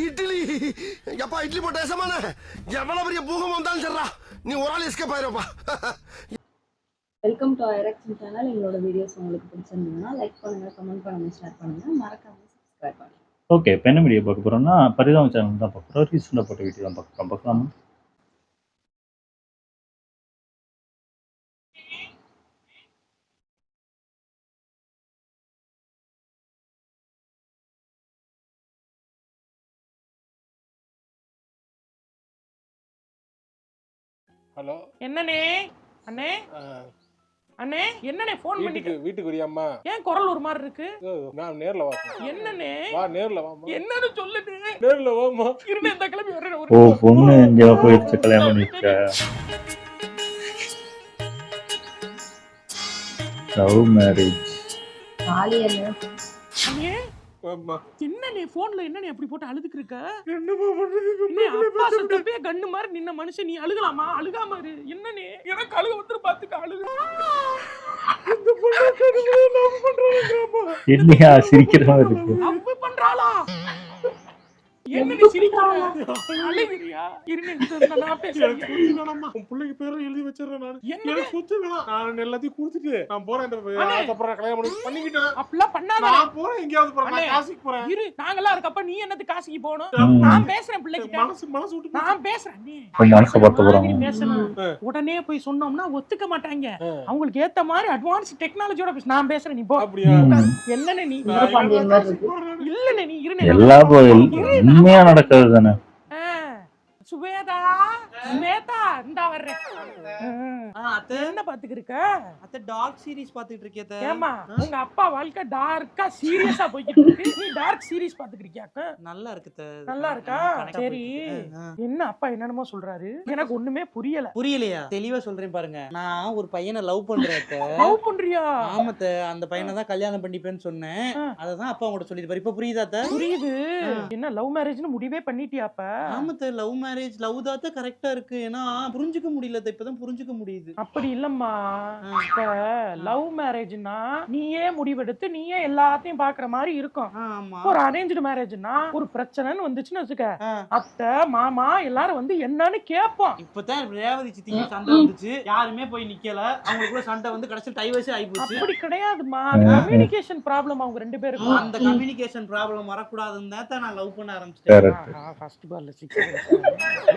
இட்லி எப்பா இட்லி போட்ட ஏசமான எவ்வளவு பெரிய பூகம் வந்தாலும் சரிடா நீ ஒரு ஆள் எஸ்கேப் ஆயிருப்பா. வெல்கம் டு ஐரக்ஷன் சேனல். எங்களோட வீடியோஸ் உங்களுக்கு பிடிச்சிருந்ததுன்னா லைக் பண்ணுங்க, கமெண்ட் பண்ணுங்க, ஷேர் பண்ணுங்க, மறக்காம சப்ஸ்கிரைப் பண்ணுங்க. ஓகே, இப்போ என்ன வீடியோ பார்க்க போறோம்னா பரிதாபம் சேனல் தான் பார்க்க போறோம். ரீசெண்டாக போட்ட வீடியோ தான் பார்க்கலாமா? ஹலோ என்னண்ணே? அண்ணே அண்ணே என்னண்ணே ஃபோன் பண்ணிட்டு வீட்டுக்கு வரியாம்மா? ஏன் குரல் ஒரு மாதிரி இருக்கு? நான் நேர்ல வா. என்னண்ணே? வா நேர்ல வாம்மா. என்னன்னு சொல்லுது? நேர்ல வாம்மா. இருங்க இந்த கிளம்பி வரேன். ஓ பொண்ணு எங்கேயோ போயிடுச்சு, கல்யாணம் பண்ணிருக்க. Love marriage. அண்ணே வாம்மா. என்னண்ணே ஃபோன்ல என்னண்ணே அப்படி போட்டு அழுதுக்கு இருக்க? என்னம்மா பண்றது? அண்ணே, அப்பா செத்தப்பே கண்ணு மாதிரி நின்ன மனுஷன் நீ அழுகலாமா? அழுகாம இரு. என்னண்ணே எனக்கு அழுக வந்து பாத்துக்க அழுக. இந்த பொண்ணு கடுமையா லவ் பண்றாங்கம்மா. என்னையா சிரிக்கிற மாதிரி இருக்கு? அப்ப பண்றாளா? என்னடி சிரிக்கிற? அழுகிறியா? இருங்க நான் பேசுறேன். உன் பிள்ளைக்கு பேரை எழுதி வச்சிடுறேன் நான். என்ன? எனக்கு சொத்து வேணாம். நான் எல்லாத்தையும் கொடுத்துட்டு நான் போறேன். அப்புறம் கல்யாணம் பண்ணிக்கிட்டேன். அப்படிலாம் பண்ணாத. நான் போறேன், எங்கேயாவது போறேன். நான் காசிக்கு போறேன். இரு, நாங்கெல்லாம் இருக்கப்ப நீ என்னது காசிக்கு போகணும்? நான் பேசுறேன் பிள்ளைகிட்ட. மனசு விட்டு நான் பேசுறேன். மனசை பார்த்து போறாங்க. பேசணும். உடனே போய் சொன்னோம்னா ஒத்துக்க மாட்டாங்க. அவங்களுக்கு ஏத்த மாதிரி அட்வான்ஸ் டெக்னாலஜியோட பேச. நான் பேசுறேன், நீ போ. அப்படியா? என்னன்னு நீ இல்லன்னு நீ இருன்னு எல்லா உண்மையா நடக்கிறது தானே. சுவேதா சுவேதா இந்தா வர்றேன். என்ன பாத்துக்கிட்டு இருக்க? அத்தை டார்க் சீரிஸ் பாத்துக்கிட்டு இருக்கேன். ஏமா உங்க அப்பா வாழ்க்கை டார்க்கா சீரியஸா போய்கிட்டு இருக்கு, நீ டார்க் சீரிஸ் பாத்துக்கிட்டு இருக்கியாக்க? நல்லா இருக்கு. நல்லா இருக்கா? சரி, என்ன அப்பா என்னென்னமோ சொல்றாரு, எனக்கு ஒண்ணுமே புரியல. புரியலையா? தெளிவா சொல்றேன் பாருங்க. நான் ஒரு பையனை லவ் பண்றேன். லவ் பண்றியா? ஆமாத்த, அந்த பையனை தான் கல்யாணம் பண்ணிப்பேன்னு சொன்னேன். அததான் அப்பா உங்கள்ட்ட சொல்லிட்டு இப்ப புரியுதா? புரியுது. என்ன லவ் மேரேஜ்னு முடிவே பண்ணிட்டியா அப்ப? ஆமாத்த, லவ் மேரேஜ் லவ் தாத்த கரெக்டா இருக்கு. ஏன்னா புரிஞ்சுக்க முடியல, இப்பதான் புரிஞ்சுக்க முடியுது. அப்படி இல்லம்மா, இப்ப லவ் மேரேஜ்னா நீயே முடிவெடுத்து நீயே எல்லாத்தையும் பாக்குற மாதிரி இருக்கும். ஒரு அரேஞ்ச்டு மேரேஜ்னா ஒரு பிரச்சனைன்னு வந்துச்சுன்னு வச்சுக்க, அத்தை மாமா எல்லாரும் வந்து என்னன்னு கேட்போம். இப்பதான் ரேவதி சித்திக்கு சண்டை வந்துச்சு, யாருமே போய் நிக்கல, அவங்களுக்குள்ள சண்டை வந்து கடைசியில் டைவர்ஸே ஆயிப்போச்சு. அப்படி கிடையாதுமா, கம்யூனிகேஷன் ப்ராப்ளம் அவங்க ரெண்டு பேருக்கும். அந்த கம்யூனிகேஷன் ப்ராப்ளம் வரக்கூடாதுன்னு தான் நான் லவ் பண்ண ஆரம்பிச்சிட்டேன். ஃபர்ஸ்ட் பால்ல 6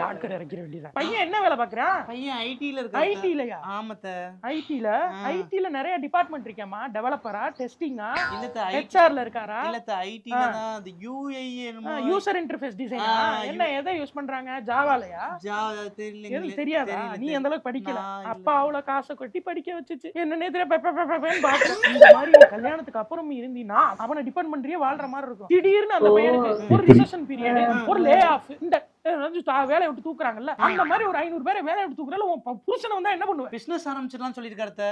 யார்கிட்ட இறக்கிற வேண்டியதான். பையன் என்ன வேலை பாக்குறான்? பையன் ஐடில இருக்கு. ஐடிலயா? ஆமாத்த, ஐடில நிறைய டிபார்ட்மெண்ட் இருக்கேமா. டெவலப்பரா, டெஸ்டிங்கா, இல்லத்த ஹெச்ஆர்ல இருக்காரா? இல்லத்த, ஐடில தான் அந்த யுஐ என்னமோ யூசர் இன்டர்ஃபேஸ் டிசைனா. என்ன எதை யூஸ் பண்றாங்க? ஜாவாலயா? ஜாவா தெரியல. தெரியாதா? நீ அந்த அளவுக்கு படிக்கல. அப்பா அவ்வளவு காசை கொட்டி படிக்க வச்சுச்சு. என்ன நேத்துல பாக்குறேன். இந்த மாதிரி கல்யாணத்துக்கு அப்புறம் இருந்தீனா அவனை டிபெண்ட் பண்றியே வாழ்ற மாதிரி இருக்கும். திடீர்னு அந்த பையனுக்கு ஒரு ரிசெஷன் பீரியட், ஒரு லே ஆஃப், இந்த வேலையை விட்டு தூக்குறாங்கல்ல, அந்த மாதிரி ஒரு 500 பேரை வேலையை விட்டு தூக்குறால உன் புருஷனை வந்தா என்ன பண்ணுவ? பிசினஸ் ஆரம்பிச்சிடலாம் சொல்லிருக்காரு.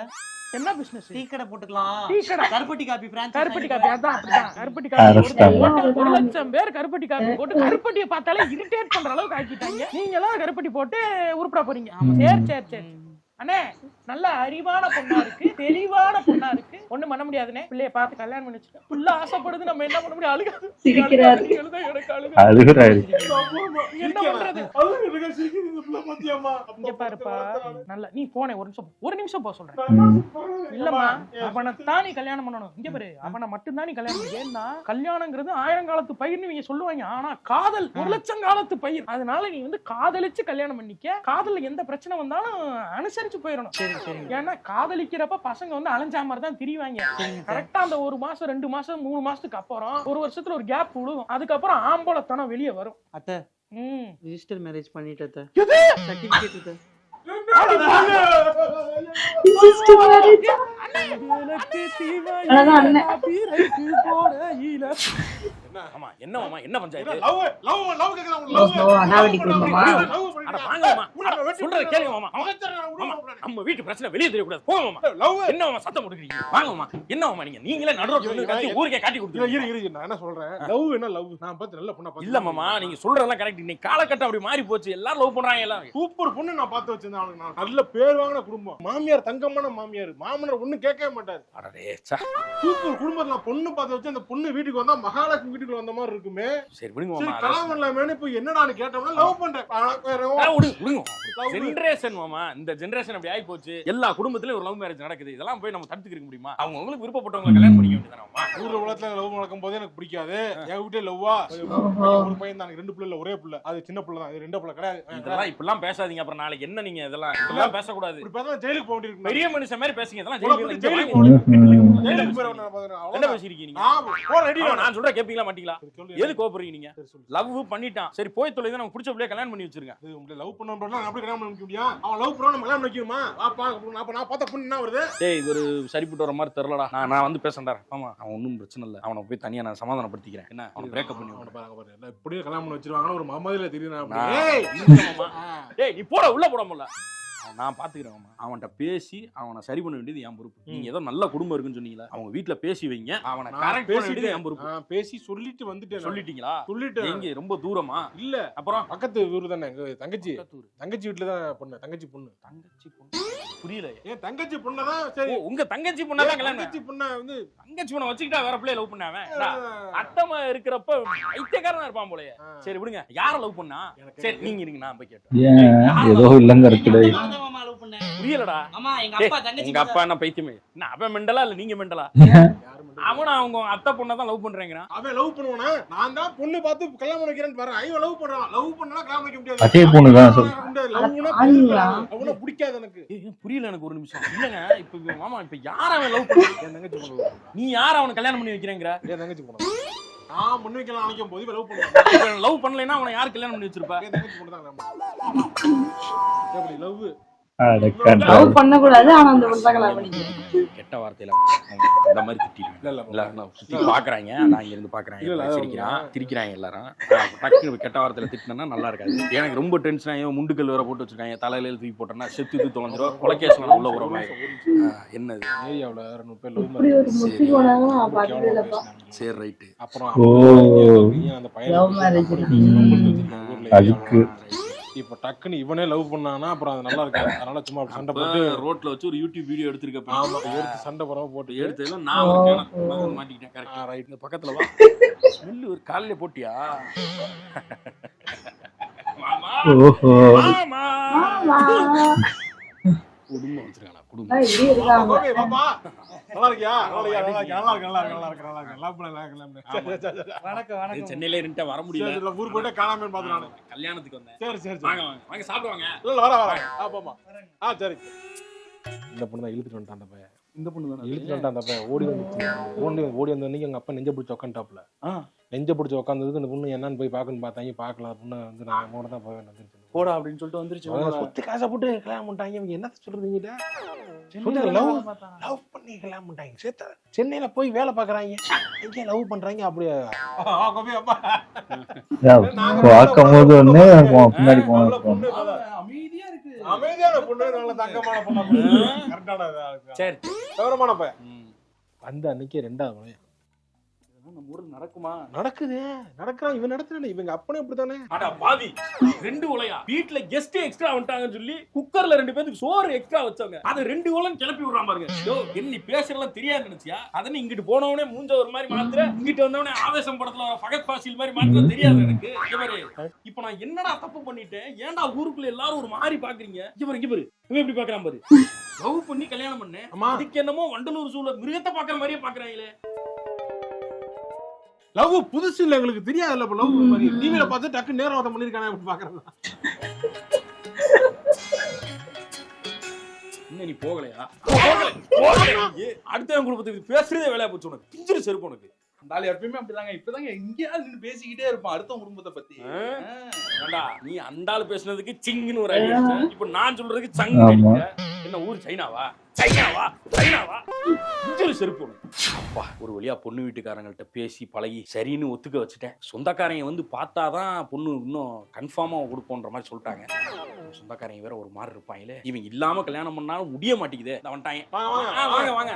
என்ன பிசினஸ்? டீ கடை போட்டுக்கலாம். டீ கடை, கருப்பட்டி காபி பிரான்ச். கருப்பட்டி காபி, அதான் அப்படிதான். கருப்பட்டி காபி 1,00,000 பேர் கருப்பட்டி காபி போட்டு கருப்பட்டியை பார்த்தாலே இரிட்டேட் பண்ற அளவுக்கு ஆக்கிட்டாங்க. நீங்க எல்லாம் கருப்பட்டி போட்டு உருப்பட போறீங்க. சரி சரி சரி அண்ணே, நல்ல அறிவான பொண்ணா இருக்கு, தெளிவான பொண்ணா இருக்கு, ஒண்ணும் பண்ண முடியாதுனே. பிள்ளைய பார்த்து கல்யாணம் பண்ணி வச்சுக்க. புள்ள ஆசைப்படுது, நம்ம என்ன பண்ண முடியும்? அழுகாது. என்ன பண்றது? இங்க பாருப்பா, நல்ல நீ போனே ஒரு நிமிஷம் போ சொல்றேன். இல்லம்மா, அவனை தான் நீ கல்யாணம் பண்ணணும். இங்க பாரு, அவனை மட்டும் தான் நீ கல்யாணம் பண்ணணும். ஏன்னா கல்யாணங்கிறது 1000 காலத்து பயிர்னு நீங்க சொல்லுவாங்க. ஆனா காதல் 1,00,000 காலத்து பயிர். அதனால நீ வந்து காதலிச்சு கல்யாணம் பண்ணிக்க. காதல்ல எந்த பிரச்சனை வந்தாலும் அனுசரிச்சு போயிடணும். ஏன்னா காதலிக்கிறப்ப பசங்க வந்து அலைஞ்சா மாதிரி தான் திரிவாங்க. கரெக்டா அந்த 1 மாசம் 2 மாசம் 3 மாசத்துக்கு அப்புறம் 1 வருஷத்துல ஒரு கேப் விழுகும். அதுக்கப்புறம் ஆம்பளத்தனம் வெளியே வரும். அத்தை ரிஜிஸ்டர் மேரேஜ் பண்ணிட்டேன். சர்டிபிகேட் என்ன பஞ்சாயத்து? நம்ம வீட்டு பிரச்சனை வெளியே தெரியக்கூடாது. என்ன சத்தம் போட்டுக்கிறீங்க? வாங்கம்மா. என்ன நீங்க நீங்களே நடுரோட்ல ஊருக்கே காட்டி கொடுத்துருங்க. நான் என்ன சொல்றேன், லவ் என்ன லவ்? நான் பார்த்து நல்ல பொண்ணா பார்த்து. இல்ல மாமா, நீங்க சொல்றதெல்லாம் கரெக்ட். இன்னைக்கு காலகட்டம் அப்படி மாறி போச்சு. எல்லாரும் லவ் பண்றாங்க. எல்லாம் சூப்பர் பொண்ணு நான் பார்த்து வச்சிருந்தேன். அவனுக்கு நான் நல்ல பேர் வாங்கின குடும்பம். மாமியார் தங்கமான மாமியார், மாமனார் ஒண்ணு கேட்கவே மாட்டாரு. அடடே, சூப்பர் குடும்பத்துல பொண்ணு பார்த்து வச்சு அந்த பொண்ணு வீட்டுக்கு வந்தா மகாலட்சுமி வீட்டுக்குள்ள வந்த மாதிரி இருக்குமே. சரி விடுங்க சரி மாமா. கல்யாணம் பண்ணலாமேன்னு இப்போ என்னடான்னு கேட்டோம்னா லவ் பண்றேன். விடுங்க. ஜெனரேஷன் மாமா, இந்த ஜெனரேஷன் அப்படி ஆகி போச்சு. எல்லா குடும்பத்திலயும் ஒரு லவ் மேரேஜ் நடக்குது. இதெல்லாம் போய் நம்ம தடுத்துக்க முடியுமா? அவங்க உங்களுக்கு விருப்பப்பட்டவங்களை கல்யாணம் பண்ணிக்க வேண்டியதானே மாமா. ஊர்ல உலகத்துல லவ் நடக்கும் போதே எனக்கு பிடிக்காது. என் வீட்டே லவ்வா ஒரு பையன் தான், 2 பிள்ளை இல்ல, ஒரே பிள்ளை. அது சின்ன பிள்ளை தான், இது 2 பிள்ளை கிடையாது. இதெல்லாம் இப்பெல்லாம் பேசாதீங்க. அப்புறம் நாளைக்கு என்ன நீங்க இதெல்லாம் பேசக்கூடாது. இப்படி பார்த்தா ஜெயிலுக்கு போக வேண்டியிருக்கு. பெரிய மனுஷன் மாதிரி பேசுங்க. இதெல்லாம் ஜெயிலுக்கு ஜெயிலுக்கு ஜெயிலுக்கு போற என்ன பேசிருக்கீங்க? நான் சொல்ற கேப்பீங்களா மாட்டீங்களா? எது கோபப்படுறீங்க நீங்க? லவ் பண்ணிட்டான், சரி போய் தொலை தான், நம்ம பிடிச்ச பிள்ளைய கல்யாணம் பண்ணி வச்சிருங்க. லவ் பண்ணா அப்படி கல்யாணம் பண்ண முடியும்? அவன் லவ் பண்ணா நம்ம கல்யாணம் பண்ணிக்கணுமா? அப்ப நான் பார்த்த பொண்ணு என்ன வருது? டேய் இவரு சரிப்பட்டு வர மாதிரி தெரியலடா. நான் வந்து பேசண்டா. ஆமா அவன் ஒன்றும் பிரச்சனை இல்லை. அவனை போய் தனியா நான் சமாதானப்படுத்திக்கிறேன். என்ன அவனை பிரேக்கப் பண்ணி பாருங்க இப்படியே கல்யாணம் பண்ணி வச்சிருவாங்க. ஒரு மமதில தெரியும். டேய் நீ போட உள்ள போட முடியல. நான் பாத்துக்கிறேன். அவன்கிட்ட பேசி அவனை சரி பண்ண வேண்டியது என் பொறுப்பு. நீங்க ஏதோ நல்ல குடும்பம் இருக்குன்னு சொன்னீங்களா, அவங்க வீட்டுல பேசி வைங்க. அவனை கரெக்ட் பண்ண வேண்டியது என் பொறுப்பு. பேசி சொல்லிட்டு வந்துட்டேன். சொல்லிட்டீங்களா? சொல்லிட்டு எங்க ரொம்ப தூரமா? இல்ல அப்புறம் பக்கத்து ஊர் தானே. எங்க தங்கச்சி வீட்டுல தான் பொண்ணு. தங்கச்சி பொண்ணு புரியல. ஏன் தங்கச்சி பொண்ணதான்? சரி உங்க தங்கச்சி பொண்ணதான் கல்யாணம். தங்கச்சி பொண்ண வந்து தங்கச்சி பொண்ணை வச்சுக்கிட்டா வேற பிள்ளைய லவ் பண்ணாவன். அத்தமா இருக்கிறப்ப ஐத்தியக்காரனா இருப்பான் போலயே. சரி விடுங்க. யார லவ் பண்ணா? சரி நீங்க இருங்க, நான் போய் கேட்டேன். ஏன் ஏதோ இல்லங்க இருக்குடே. புரியலடா. ஆமா எங்க அப்பா தங்கச்சி. உங்க அப்பா என்ன பைத்தியமே? என்ன அவன் மெண்டலா இல்ல நீங்க மெண்டலா? அவன அவங்க அத்தை பொண்ணை தான் லவ் பண்றேங்கிறான். அவன் லவ் பண்ணுவானா? நான் தான் பொண்ணு பார்த்து கல்யாணம் பண்ணிக்கிறேன்னு வரேன். அவன் லவ் பண்றான். லவ் பண்ணா கல்யாணம் பண்ணிக்க முடியாது. அதே பொண்ணு தான் சொல்றேன். அவன பிடிக்காது எனக்கு. புரியல எனக்கு ஒரு நிமிஷம். இல்லங்க இப்ப மாமா இப்ப யார அவன் லவ் பண்ணா? என் தங்கச்சி பொண்ணு. நீ யார அவன கல்யாணம் பண்ணி வைக்கிறேங்கற? என் தங்கச்சி பொண்ணு. நான் முன்ன வைக்கலாம் நினைக்கும் போது லவ் பண்ணுவான். லவ் பண்ணலைன்னா அவனை யார் கல்யாணம் பண்ணி வச்சிருப்பா? என் தங்கச்சி பொண்ணு தான். எப்படி லவ் லவ் பண்ண கூடாது, ஆனா அந்த பொண்ணு தான் கல்யாணம் பண்ணிக்கிறேன். கெட்ட வார்த்தையில இந்த மாதிரி திட்டிடுவேன். இல்ல சுத்தி பாக்குறாங்க, நான் இங்க இருந்து பாக்குறேன், திரிக்கிறாங்க எல்லாரும். டக்கு கெட்ட வார்த்தையில திட்டினா நல்லா இருக்காது. எனக்கு ரொம்ப டென்ஷன் ஆகி முண்டுக்கல் வேற போட்டு வச்சிருக்காங்க. தலையில தூக்கி போட்டோம்னா செத்து தொலைஞ்சிரும். கொலைகேஸ்ல உள்ள போற மாதிரி. என்னது ஏரியாவுல 2 பேர் இப்படி ஒரு முட்டி போனாங்க நான் பார்த்ததே இல்லப்பா. சரி ரைட். அப்புறம் அந்த லவ் மேரேஜ் அதுக்கு இப்ப டக்குன்னு இவனே லவ் பண்ணானா அப்புறம் அது நல்லா இருக்காது. அதனால சும்மா சண்டை போட்டு ரோட்ல வச்சு ஒரு யூடியூப் வீடியோ எடுத்துருக்க. ஆமா எடுத்து சண்டை போறவ போட்டு எடுத்ததுல நான் மாட்டிக்கிட்டேன். கரெக்டா ரைட். இந்த பக்கத்துல வா. ஸ்மெல் ஒரு காலையில போட்டியா? மாமா ஓஹோ மாமா குடும்பம் வச்சிருக்கானா? குடும்பம் இப்படி இருக்காங்க. ஓகே பாப்பா நல்லா இருக்கியா? நல்லா இருக்கு. வணக்கம். சென்னையில இருந்துட்டு வர முடியல. சரி ஊர் போயிட்டு காணாம பாத்து நானு கல்யாணத்துக்கு வந்தேன். சரி வாங்க வாங்க சாப்பிடுவாங்க. இல்ல வர பாப்பா. சரி இந்த பொண்ணு தான் இழுத்துட்டு வந்துட்டான். அந்த பையன் இந்த பொண்ணு தானே இழுத்துட்டு வந்துட்டான். அந்த பையன் ஓடி வந்த அன்னைக்கு எங்க அப்பா நெஞ்ச பிடிச்சி உட்காந்துட்டாப்ல. நெஞ்ச பிடிச்சி உட்காந்ததுக்கு அந்த பொண்ணு என்னன்னு போய் பாக்கணும் பார்த்தாங்க. பார்க்கலாம் பொண்ணு வந்து நான் கூட தான் போவேன் வந்துருச்சு. போடா அப்படின்னு சொல்லிட்டு வந்துருச்சு. சொத்து காசை போட்டு கல்யாணம் பண்ணிட்டாங்க. இவங்க என்ன சொல்றீங்க? லவ் பண்ணி கல்யாணம் பண்ணிட்டாங்க. சென்னையில போய் வேலை பாக்குறாங்க. எங்க லவ் பண்றாங்க? அப்படியே பார்க்கும் போது ஒண்ணு பின்னாடி போன அமைதியா இருக்கு. அமைதியான பொண்ணு, நல்ல தங்கமான பொண்ணு, கரெக்டான சரி விவரமான பையன். அந்த அன்னைக்கு 2வது மலையா நம்ம ஊர்ல நடக்குமா? நடக்கிறான். இவன் நடத்துறானே. இவங்க அப்பனே அப்படித்தானே. அட பாவி 2 உலையா? வீட்ல கெஸ்ட் எக்ஸ்ட்ரா வந்துட்டாங்கன்னு சொல்லி குக்கர்ல 2 பேருக்கு சோறு எக்ஸ்ட்ரா வச்சாங்க. அது 2 உலன் கிளப்பி விடுறான் பாருங்க. யோ என்ன பேசுறலாம் தெரியாது நினைச்சியா? அதனே இங்கிட்டு போனவனே மூஞ்ச ஒரு மாதிரி மாத்துற, இங்கிட்டு வந்தவனே ஆவேசம் படத்துல வர ஃபகத் ஃபாசில் மாதிரி மாத்துற தெரியாது எனக்கு. இப்போ நான் என்னடா தப்பு பண்ணிட்டேன்? ஏன்டா ஊருக்குள்ள எல்லாரும் ஒரு மாதிரி பாக்குறீங்க? இங்க பாரு இவன் எப்படி பாக்குறான் பாரு. லவ் பண்ணி கல்யாணம் பண்ணேன். அதுக்கு என்னமோ வண்டலூர் சூழ மிருகத்தை பாக்குற மாதிரியே பாக்குறாங்களே. லவ் புதுசு இல்ல, எங்களுக்கு தெரியாதுல்ல. இப்ப லவ் மாதிரி டிவில பார்த்து டக்கு நேரம் வாதம் பண்ணிருக்கானே அப்படி பாக்குறதா. இன்னும் நீ போகலையா? அடுத்த குடும்பத்துக்கு பேசுறதே வேலையா போச்சு உனக்கு. பிஞ்சிரு செருப்பு உனக்கு. அந்த ஆள் எப்பயுமே அப்படிதாங்க. இப்பதாங்க எங்கேயாவது நின்று பேசிக்கிட்டே இருப்பான் அடுத்த குடும்பத்தை பத்தி. ஏண்டா நீ அந்த ஆள் பேசுனதுக்கு சிங்குன்னு ஒரு ஐடியா. இப்ப நான் சொல்றதுக்கு சங்கு. என்ன ஊர் சைனாவா? செருப்பு. அப்பா ஒரு வழியா பொண்ணு வீட்டுக்காரங்கள்ட்ட பேசி பழகி சரின்னு ஒத்துக்க வச்சுட்டேன். சொந்தக்காரங்க வந்து பார்த்தாதான் பொண்ணு இன்னும் கன்ஃபார்மா கொடுப்போன்ற மாதிரி சொல்லிட்டாங்க. சொந்தக்காரங்க வேற ஒரு மாதிரி இருப்பாங்களே. இவங்க இல்லாம கல்யாணம் பண்ணாலும் முடிய மாட்டேங்குது. வந்துட்டாங்க. வாங்க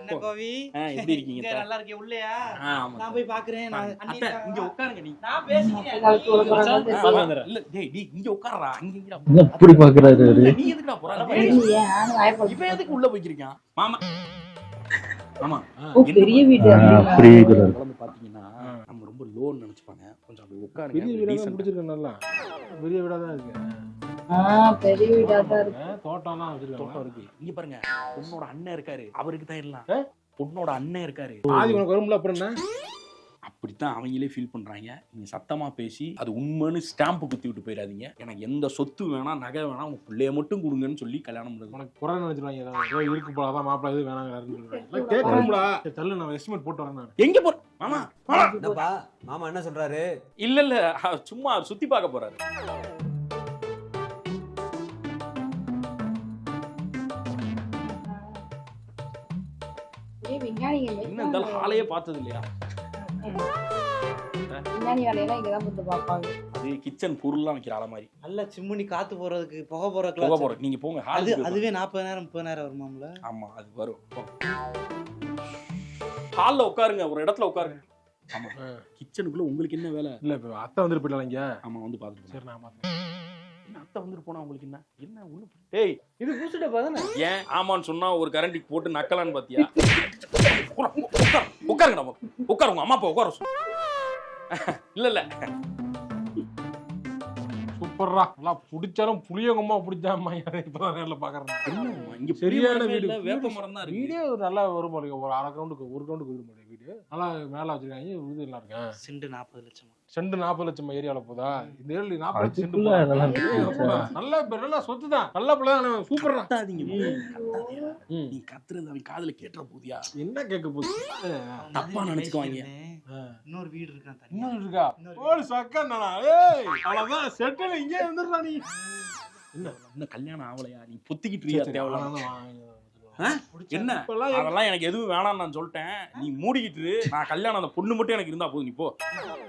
என்ன கோவி எப்படி இருக்கீங்க? நல்லா இருக்கே. உள்ளயா? நான் போய் பாக்குறேன். இங்க உட்காருங்க. நீ நான் பேசிக்கிறேன். இல்ல டேய் இங்க உட்கார்றா. அங்க அப்படி பாக்குறாரு. நீ எதுக்குடா போற? நானும் வாய்ப்பு இவன் எதுக்கு உள்ள போய்க்கிருக்கான்? மாமா ஆமா ஓ பெரிய வீடு அப்படிங்களா? பெரிய இதுல இருக்கு. குழந்தை பாத்தீங்கன்னா நம்ம ரொம்ப லோன் நினைச்சுப்பாங்க. கொஞ்சம் அப்படி உட்காருங்க. பெரிய வீடாக decent. பிடிச்சிருக்கேன் நல்லா. பெரிய வீடாக தான் இருக்கு. பெரிய வீடா தான் இருக்கு. தோட்டம்லாம் வச்சிருக்காங்க. தோட்டம் இருக்கு. இங்க பாருங்க, பொண்ணோட அண்ணன் இருக்காரு, அவருக்கு தான் எல்லாம். பொண்ணோட அண்ணன் இருக்காரு. ஆதி உனக்கு வரும்ல அப்புறம் என்ன? அப்படித்தான் அவங்களே ஃபீல் பண்றாங்க. நீங்க சத்தமா பேசி அது உண்மைன்னு ஸ்டாம்ப் குத்தி விட்டு போயிடாதீங்க. எனக்கு எந்த சொத்து வேணாம், நகை வேணாம், உங்க பிள்ளைய மட்டும் கொடுங்கன்னு சொல்லி கல்யாணம் பண்ணுறது. உனக்கு குறை நினைச்சிருவாங்க ஏதாவது இருக்கு போல அதான் மாப்பிள்ளை எதுவும் வேணாங்கிறாருன்னு கேட்கணும்டா. தள்ளு நான் எஸ்டிமேட் போட்டு வரேன் நான். எங்க போற மாமா? என்னப்பா மாமா என்ன சொல்றாரு? இல்ல சும்மா சுத்தி பார்க்க போறாரு. இன்னும் இந்த ஹாலையே பார்த்தது இல்லையா? விஞ்ஞானி வேலையெல்லாம் இங்கதான் வந்து பாப்பாங்க. அது கிச்சன் பொருள்லாம் வைக்கிற ஆள மாதிரி. நல்ல சிம்முனி காத்து போறதுக்கு புகை போக போறதுக்கு போற நீங்க போங்க. அதுவே 40,000 30,000 வருமாம்ல. ஆமா அது வரும். ஹால்ல உட்காருங்க, ஒரு இடத்துல உட்காருங்க. ஆமா கிச்சனுக்குள்ள உங்களுக்கு என்ன வேலை? இல்ல இப்ப அத்தை வந்துட்டு போயிடலாம் இங்க. ஆமா வந்து பாத்துட்டு. சரி நான் பாத்துறேன். என்ன அத்தை வந்துட்டு போனா உங்களுக்கு என்ன ஒண்ணு? ஏய் இது பூசுட பாதானே. ஏன் ஆமான்னு சொன்னா ஒரு கரண்டி போட்டு நக்கலான்னு பாத்தியா? உட்காருங்க, உட்காருங்க. அம்மா அப்பா உட்கார. இல்ல சூப்பர்ரா. நல்லா புடிச்சாலும் புளியங்கம்மா பிடிச்சாமா இப்பதான் நேர்ல பாக்குறேன். இங்க சரியான வீடு. வேப்ப மரம் தான் இருக்கு. வீடே ஒரு நல்லா வரும் பாருங்க. ஒரு அரை கவுண்டுக்கு ஒரு கவுண்டுக்கு வீடு மாதிரி வீடு. நல்லா மேல வச்சிருக்காங்க. வீடு நல்லா இருக்கேன். செண்டு 40 லட்சம். செண்டு 40 லட்சம் ஏரியால போதா? இந்த ஏரியால 40 லட்சம் செண்டு அதுக்குள்ள அதெல்லாம் நல்ல சொத்து தான். நல்ல பிள்ளை தான். சூப்பர்ரா. கத்தாதீங்க. நீ கத்துறது அவன் காதுல கேட்டுற போதியா? என்ன கேட்க போகுது? தப்பா நினைச்சுக்குவாங்க. இன்னொரு வீடு இருக்கான் தனியா. இன்னும் இருக்கா? ஓடு சக்கா நானா? ஏய் அவ்வளவுதான் செட்டில் இங்கே வந்துடுறா நீ. இன்னும் கல்யாணம் ஆகலையா? நீ பொத்திக்கிட்டு இருக்கியா? தேவையில்ல. என்ன இப்பெல்லாம் அதெல்லாம் எனக்கு எதுவும் வேணாம்னு நான் சொல்லிட்டேன். நீ மூடிக்கிட்டு நான் கல்யாணம் அந்த பொண்ணு மட்டும் எனக்கு இருந்தா போதும். நீ போ.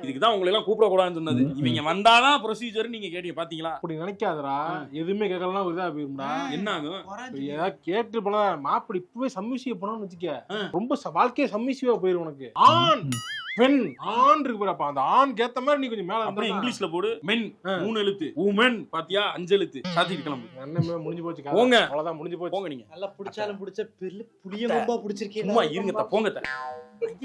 இதுக்குதான் உங்களை எல்லாம் கூப்பிடக்கூடாதுன்னு சொன்னது. இவங்க வந்தாதான் ப்ரொசீஜர். நீங்க கேட்டீங்க பாத்தீங்களா? அப்படி நினைக்காதடா. எதுவுமே கேட்கலாம் ஒரு இதா போயிரும்டா. என்ன ஆகும்? ஏதாவது கேட்டு போனா மாப்பிடி இப்பவே சம்மிசிவ போனோம்னு வச்சுக்க, ரொம்ப வாழ்க்கையே சம்மிசிவா போயிரும் உனக்கு. ஆண் பெண் ஆண் இருக்கு பாரு. அப்ப அந்த ஆணுக்கு ஏத்த மாதிரி நீ கொஞ்சம் மேல அப்படி இங்கிலீஷ்ல போடு. மென் 3 எழுத்து, உமன் பாத்தியா 5 எழுத்து. சாத்திட்டு கிளம்பு. என்னமே முடிஞ்சு போச்சு. போங்க. அவ்வளவுதான் முடிஞ்சு போச்சு. போங்க நீங்க. நல்லா புடிச்சாலும் புடிச்ச புளிய ரொம்ப புடிச்சிருக்கீங்க. சும்மா இருங்க போங்க.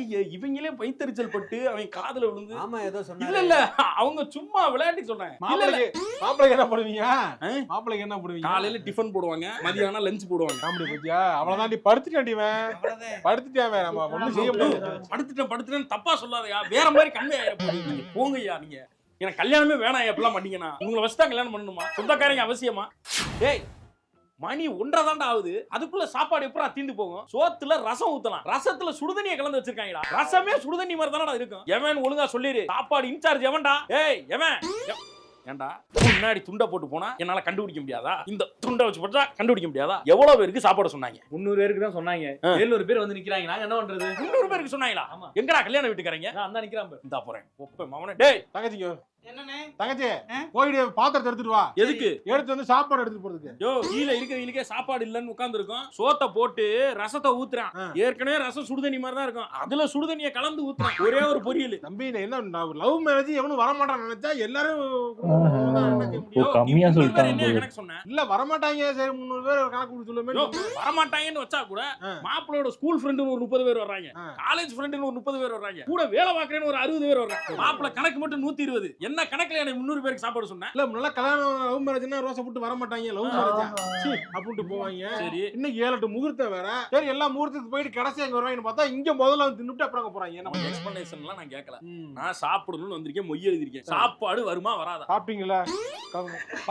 ஐயே இவங்களே பைத்தறிச்சல் பட்டு அவன் காதுல விழுந்து. ஆமா ஏதோ சொன்னாரு. இல்ல அவங்க சும்மா விளையாட்டுக்கு சொல்றாங்க. மாப்பிளைக்கு என்ன பண்ணுவீங்க? மாப்பிளைக்கு என்ன பண்ணுவீங்க? காலையில டிஃபன் போடுவாங்க, மதியானம் லஞ்ச் போடுவாங்க. காமெடி பத்தியா? அவ்வளவுதான். நீ படுத்துட்டாவே நம்ம ஒண்ணும் செய்ய முடியாது. படுத்துட்டேன்னு தப்பா சொல்லாதயா. வேற மாதிரி கண்ணு ஆயிரப்போகுது. போங்கய்யா நீங்க. எனக்கு கல்யாணமே வேணாம். எப்பெல்லாம் பண்ணீங்கன்னா உங்களை வச்சுதான் கல்யாணம் பண்ணணுமா? சொந்தக்காரங்க அவசியமா? ஏய் மணி 1:30 தாண்டா ஆகுது. அதுக்குள்ள சாப்பாடு எப்படா தீந்து போகும்? சோத்துல ரசம் ஊத்தலாம். ரசத்துல சுடுதண்ணியை கலந்து வச்சிருக்காங்கடா. ரசமே சுடுதண்ணி மாதிரி தானடா இருக்கும். எவன் ஒழுங்கா சொல்லிரு. சாப்பாடு இன்சார்ஜ் எவன்டா? ஏய் எவன்? ஏண்டா முன்னாடி துண்டை போட்டு போனா என்னால கண்டுபிடிக்க முடியாதா? இந்த துண்டை வச்சு போட்டா கண்டுபிடிக்க முடியாதா? எவ்வளவு பேருக்கு சாப்பாடு சொன்னாங்க? 300 பேருக்கு தான் சொன்னாங்க. 700 பேர் வந்து நிக்கிறாங்க. நாங்க என்ன பண்றது? 300 பேருக்கு சொன்னாங்களா? எங்கடா கல்யாண வீட்டுக்காரங்க? நான் அந்த நிக்கிறான் பாரு. இந்தா போறேன். ஒப்ப மவனே. டேய் தங்கச்சிங்க என்னனே? தங்கச்சி போயிடு பாத்திரத்தை எடுத்துட்டு வா. எதுக்கு? எடுத்து வந்து சாப்பாடு எடுத்துட்டு போறதுக்கு. யோ கீழ இருக்கிறவங்களுக்கே சாப்பாடு இல்லன்னு உட்கார்ந்து இருக்கோம். சோத்தை போட்டு ரசத்தை ஊத்துறான். ஏற்கனவே ரசம் சுடுதண்ணி மாதிரி தான் இருக்கும். அதுல சுடுதண்ணியை கலந்து ஊத்துறான். ஒரே ஒரு பொரியல். தம்பி என்ன லவ் மேரேஜ் எவனும் வர மாட்டான்னு நினைச்சா எல்லாரும் கம்மியா சொல்லிட்டாங்க. கணக்கு சொன்னேன். இல்ல வர மாட்டாங்க. சரி 300 பேர் கணக்கு கொடுத்து சொல்லுமே. வர மாட்டாங்கன்னு வச்சா கூட மாப்பிள்ளையோட ஸ்கூல் ஃப்ரெண்டுன்னு ஒரு 30 பேர் வர்றாங்க. காலேஜ் ஃப்ரெண்டுன்னு ஒரு 30 பேர் வர்றாங்க. கூட வேலை பார்க்கறேன்னு ஒரு 60 பேர் வர்றாங்க. மாப்பிள்ளை கணக்கு மட்டும் 120. என்ன கணக்குல எனக்கு 300 பேருக்கு சாப்பாடு சொன்னேன். இல்ல நல்லா கல்யாணம் லவ் மேரேஜ்னா ரோசை போட்டு வர மாட்டாங்க. லவ் மேரேஜ் அப்படிட்டு போவாங்க. சரி இன்னைக்கு 7-8 முகூர்த்தம் வேற. சரி எல்லா முகூர்த்தத்துக்கு போயிட்டு கடைசி அங்க வருவாங்கன்னு பார்த்தா இங்க முதல்ல வந்து தின்னுட்டு அப்புறம் போறாங்க. என்ன எக்ஸ்பிளனேஷன்லாம் நான் கேட்கல. நான் சாப்பிடணும்னு வந்திருக்கேன். மொய் எழுதிருக்கேன். சாப்பாடு வருமா வராதா? சாப்பிட்டீங்களா?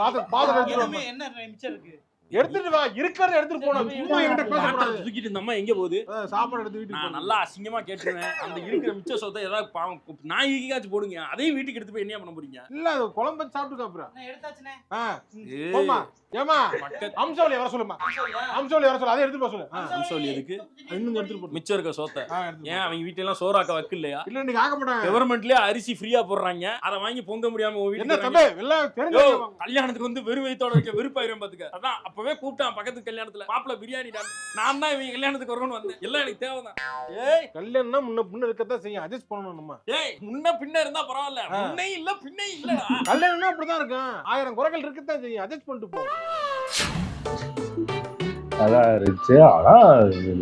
பாத்து என்ன மிச்சம் இருக்கு? எடுத்துட்டு வா. இருக்கிறத எடுத்துட்டு போணும். சும்மா என்கிட்ட பேசக்கூடாது. தூக்கிட்டு இந்த அம்மா எங்க போகுது? சாப்பாடு எடுத்து வீட்டுக்கு நான் நல்லா அசிங்கமா கேட்டுருவேன். அந்த இருக்கிற மிச்ச சொத்தை ஏதாவது நாய்க்காச்சும் போடுங்க. அதையும் வீட்டுக்கு எடுத்து போய் என்ன பண்ண போறீங்க? இல்ல அது குழம்பு சாப்பிட்டுக்க அப்புறம். நான் எடுத்தாச்சுனே. போமா. ஏமா அம்சோலி வர சொல்லுமா. அம்சோலி வர சொல்லு. அதை எடுத்து போக சொல்லு. அம்சோலி எதுக்கு? இன்னும் எடுத்துட்டு போ. மிச்சம் இருக்க சொத்தை ஏன் அவங்க வீட்டுல எல்லாம் சோறாக்க வைக்க இல்லையா? இல்ல நீங்க ஆக மாட்டாங்க. கவர்மெண்ட்லயே அரிசி ஃப்ரீயா போடுறாங்க. அதை வாங்கி பொங்க முடியாம என்ன தம்பி எல்லாம் தெரிஞ்சு கல்யாணத்துக்கு வந்து வெறும் வயித்தோட இருக்க வெறுப்பாயிரம் பாத்துக்க. அதான் அப்பவே கூப்பிட்டான் பக்கத்து கல்யாணத்துல. மாப்பிள்ள பிரியாணி நான் தான் இவங்க கல்யாணத்துக்கு வரணும்னு வந்தேன். எல்லாம் எனக்கு தேவைதான். ஏய் கல்யாணம்னா முன்ன பின்ன இருக்கத்தான் செய்யும். அட்ஜஸ்ட் பண்ணணும் நம்ம. ஏய் முன்ன பின்ன இருந்தா பரவாயில்ல. முன்னே இல்ல பின்னே இல்லடா. கல்யாணம்னா அப்படிதான் இருக்கும். 1000 குறைகள் இருக்கத்தான் செய்யும். அட்ஜஸ்ட் பண்ணிட்டு போ. அதான் இருந்துச்சு. ஆனா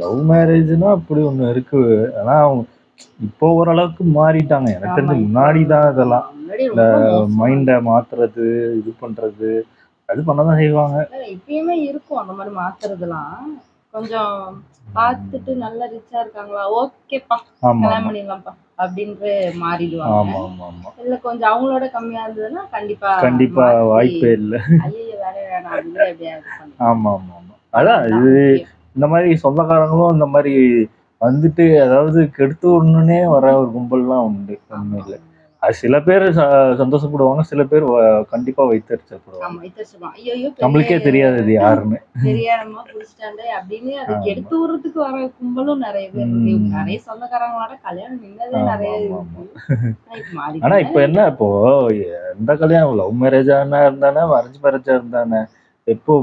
லவ் மேரேஜ்னா அப்படி ஒண்ணு இருக்கு. ஆனா இப்போ ஓரளவுக்கு மாறிட்டாங்க. எனக்கு தெரிஞ்சு முன்னாடி தான் இதெல்லாம் முன்னாடி இந்த ரொம்ப மோசம். மைண்டை மாத்துறது, இது பண்றது, அது பண்ணதான் செய்வாங்க. இப்பயுமே இருக்கும் அந்த மாதிரி மாத்துறதுலாம். கொஞ்சம் பார்த்துட்டு நல்லா ரிச்சா இருக்காங்களா, ஓகேப்பா ஆமா கல்யாணம் ஆமா பண்ணிடலாம்ப்பா அப்படின்ட்டு மாறிடுவாங்க. ஆமா ஆமா ஆமா இல்ல கொஞ்சம் அவங்களோட கம்மியா இருந்ததுன்னா கண்டிப்பா கண்டிப்பா மாத்தி, வாய்ப்பே இல்லை. ஐயையோ வேலையே வேணாம் அப்படிங்கிற எப்படியாவது பண்ணுவாங்க. ஆமா ஆமா ஆமா அதான் அதுதான் இது முக்கியம். இந்த மாதிரி சொந்தக்காரங்களும் இந்த மாதிரி வந்துட்டு அதாவது கெடுத்து விடணுன்னே வர ஒரு கும்பல்லாம் உண்டு உண்மையில. அது சில பேர் சந்தோஷப்படுவாங்க, சில பேர் கண்டிப்பா வைத்தறிச்சப்படுவாங்க. ஆமா வித்தியாசமா ஐயோ நம்மளுக்கே தெரியாது இது யாருன்னு. தெரியாதமா புடிச்சிட்டாண்டே அப்படின்னு அது ஆமா கெடுத்து விடுறதுக்கு வர கும்பலும் நிறைய பேர் இருக்கு. ம். நிறைய சொந்தக்காரங்களோட கல்யாணம் நின்னதே ஆமா நிறைய ஆமா இருக்கு. ஆமா ஆனா இப்ப மாறி ஆனா இப்ப என்ன இப்போ எந்த கல்யாணம் லவ் மேரேஜா இருந்தானே அரேஞ்ச் மேரேஜா இருந்தானே இப்போ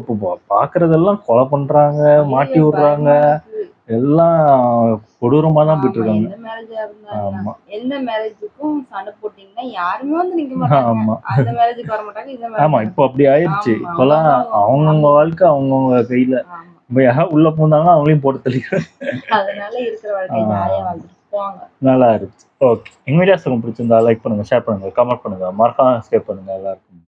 பாக்குறதெல்லாம் கொலை பண்றாங்க, மாட்டி விடுறாங்க, எல்லாம் கொடூரமா தான் போயிட்டு இருக்காங்க. எந்த மேரேஜா இருந்தாலும் ஆமா எந்த மேரேஜுக்கும் சண்டை போட்டீங்கன்னா யாருமே வந்து நிக்க மாட்டாங்க. ஆமா அந்த மேரேஜுக்கு வர மாட்டாங்க, இந்த ஆமா மேரேஜ். இப்போ அப்படி ஆயிடுச்சு. ஆமா, இப்பெல்லாம் அவங்கவுங்க வாழ்க்கை அவங்கவுங்க கையில. ஆமா. இப்ப யாராவது உள்ள போனாங்கன்னா அவங்களையும் போட்டு தள்ளிக்கிறேன். அதனால இருக்கிற வாழ்க்கை ஜாலியா வாழ்ந்துட்டு போவாங்க. நல்லா இருந்துச்சு. ஓகே, எங்க வீடியோஸ் உங்களுக்கு பிடிச்சிருந்தா லைக் பண்ணுங்க, ஷேர் பண்ணுங்க, கமெண்ட் பண்ணுங்க, மறக்காம சப்ஸ்கிரைப் பண்ணுங்க. எல்லாருக்கும்